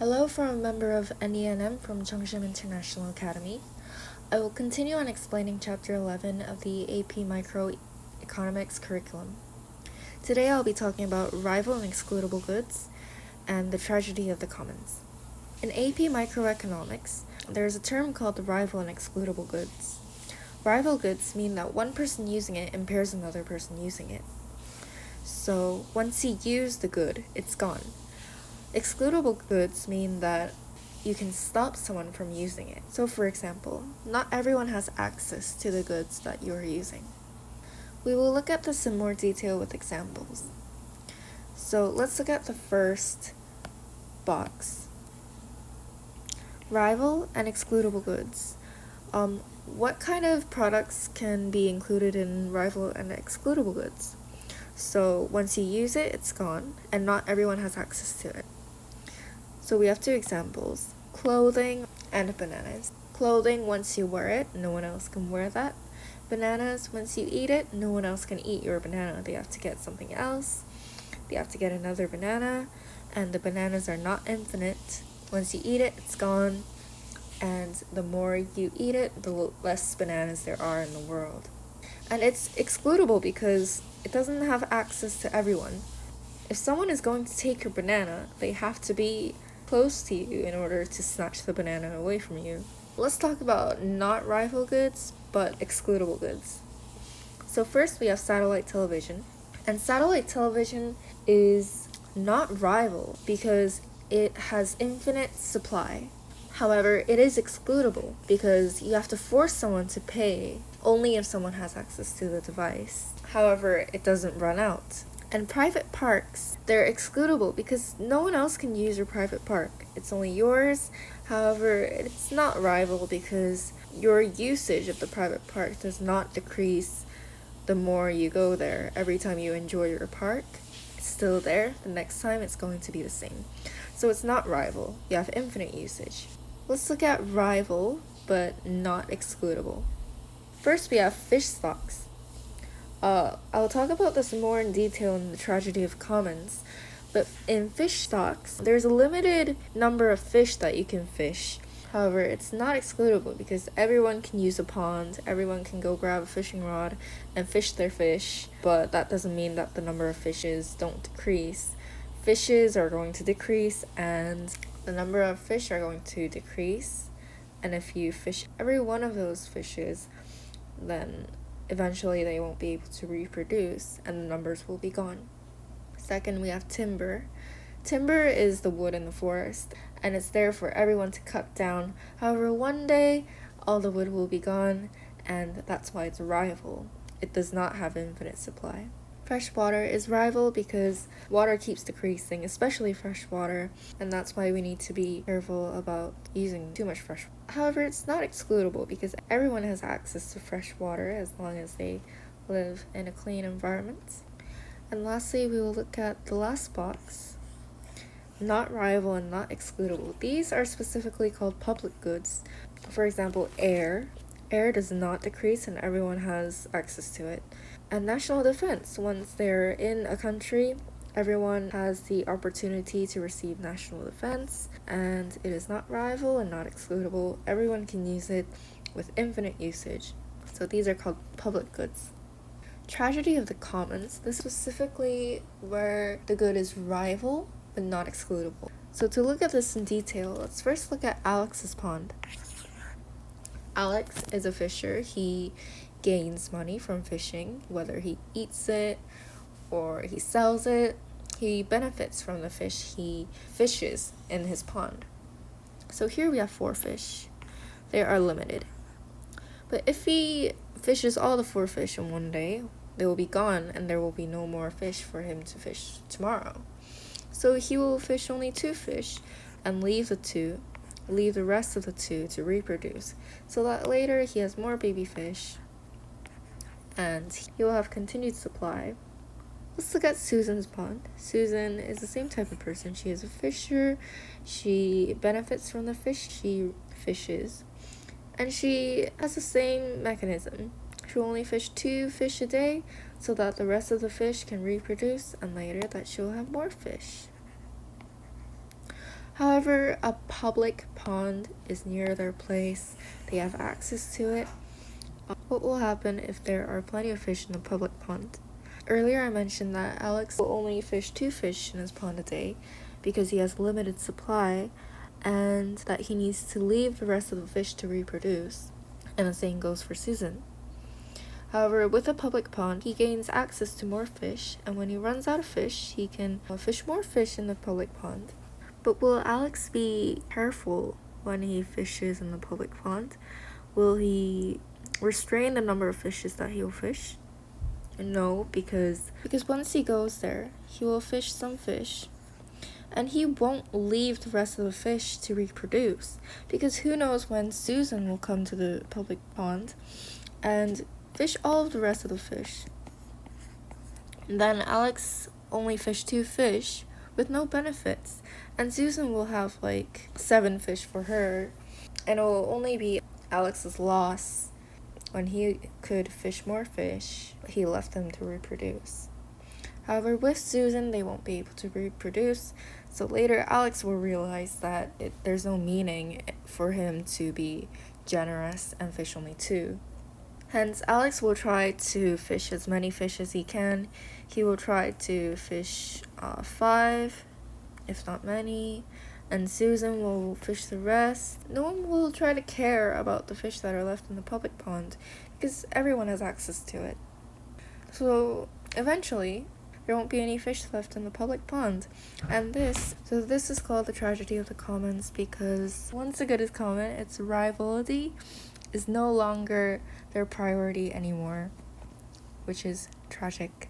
Hello from a member of NENM from Cheongshim International Academy. I will continue on explaining Chapter 11 of the AP Microeconomics curriculum. Today I'll be talking about rival and excludable goods and the tragedy of the commons. In AP Microeconomics, there is a term called the rival and excludable goods. Rival goods mean that one person using it impairs another person using it. So once you use the good, it's gone. Excludable goods mean that you can stop someone from using it. So for example, not everyone has access to the goods that you are using. We will look at this in more detail with examples. So let's look at the first box. Rival and excludable goods. What kind of products can be included in rival and excludable goods? So once you use it, it's gone, and not everyone has access to it. So we have two examples, clothing and bananas. Clothing, once you wear it, no one else can wear that. Bananas, once you eat it, no one else can eat your banana. They have to get something else. They have to get another banana, and the bananas are not infinite. Once you eat it, it's gone, and the more you eat it, the less bananas there are in the world. And it's excludable because it doesn't have access to everyone. If someone is going to take your banana, they have to be close to you in order to snatch the banana away from you. Let's talk about not rival goods, but excludable goods. So first we have satellite television. And satellite television is not rival because it has infinite supply. However, it is excludable because you have to force someone to pay only if someone has access to the device. However, it doesn't run out. And private parks, they're excludable because no one else can use your private park. It's only yours. However, it's not rival because your usage of the private park does not decrease the more you go there. Every time you enjoy your park, it's still there. The next time it's going to be the same. So it's not rival. You have infinite usage. Let's look at rival, but not excludable. First, we have fish stocks. I'll talk about this more in detail in the tragedy of commons, but in fish stocks, there's a limited number of fish that you can fish. However, it's not excludable because everyone can use a pond, everyone can go grab a fishing rod and fish their fish, but that doesn't mean that the number of fishes don't decrease. Fishes are going to decrease and the number of fish are going to decrease, and if you fish every one of those fishes, then eventually they won't be able to reproduce and the numbers will be gone. Second, we have timber. Timber is the wood in the forest and it's there for everyone to cut down. However, one day all the wood will be gone and that's why it's a rival. It does not have infinite supply. Fresh water is rival because water keeps decreasing, especially fresh water, and that's why we need to be careful about using too much fresh water. However, it's not excludable because everyone has access to fresh water as long as they live in a clean environment. And lastly, we will look at the last box, not rival and not excludable. These are specifically called public goods. For example, air. Air does not decrease and everyone has access to it. And national defense. Once they're in a country, everyone has the opportunity to receive national defense, and it is not rival and not excludable. Everyone can use it with infinite usage. So these are called public goods. Tragedy of the commons. This is specifically where the good is rival but not excludable. So to look at this in detail, let's first look at Alex's pond. Alex is a fisher. He gains money from fishing, whether he eats it or he sells it. He benefits from the fish he fishes in his pond. So here we have 4 fish. They are limited. But if he fishes all the 4 fish in one day, they will be gone and there will be no more fish for him to fish tomorrow. So he will fish only 2 fish and leave the rest of the 2 to reproduce, so that later he has more baby fish and he will have continued supply. Let's look at Susan's pond. Susan is the same type of person. She is a fisher. She benefits from the fish she fishes, and she has the same mechanism. She will only fish 2 fish a day so that the rest of the fish can reproduce, and later that she'll have more fish. However, a public pond is near their place. They have access to it. What will happen if there are plenty of fish in the public pond? Earlier I mentioned that Alex will only fish 2 fish in his pond a day because he has limited supply and that he needs to leave the rest of the fish to reproduce. And the same goes for Susan. However, with a public pond, he gains access to more fish, and when he runs out of fish, he can fish more fish in the public pond. But will Alex be careful when he fishes in the public pond? Will he restrain the number of fishes that he will fish? No, because once he goes there, he will fish some fish, and he won't leave the rest of the fish to reproduce, because who knows when Susan will come to the public pond and fish all of the rest of the fish. And then Alex only fished 2 fish with no benefits, and Susan will have like 7 fish for her, and it will only be Alex's loss. When he could fish more fish, he left them to reproduce. However, with Susan, they won't be able to reproduce, so later Alex will realize that there's no meaning for him to be generous and fish only 2. Hence, Alex will try to fish as many fish as he can. He will try to fish 5, if not many, and Susan will fish the rest. No one will try to care about the fish that are left in the public pond because everyone has access to it. So eventually, there won't be any fish left in the public pond. And this is called the tragedy of the commons, because once a good is common, its rivalry is no longer their priority anymore, which is tragic.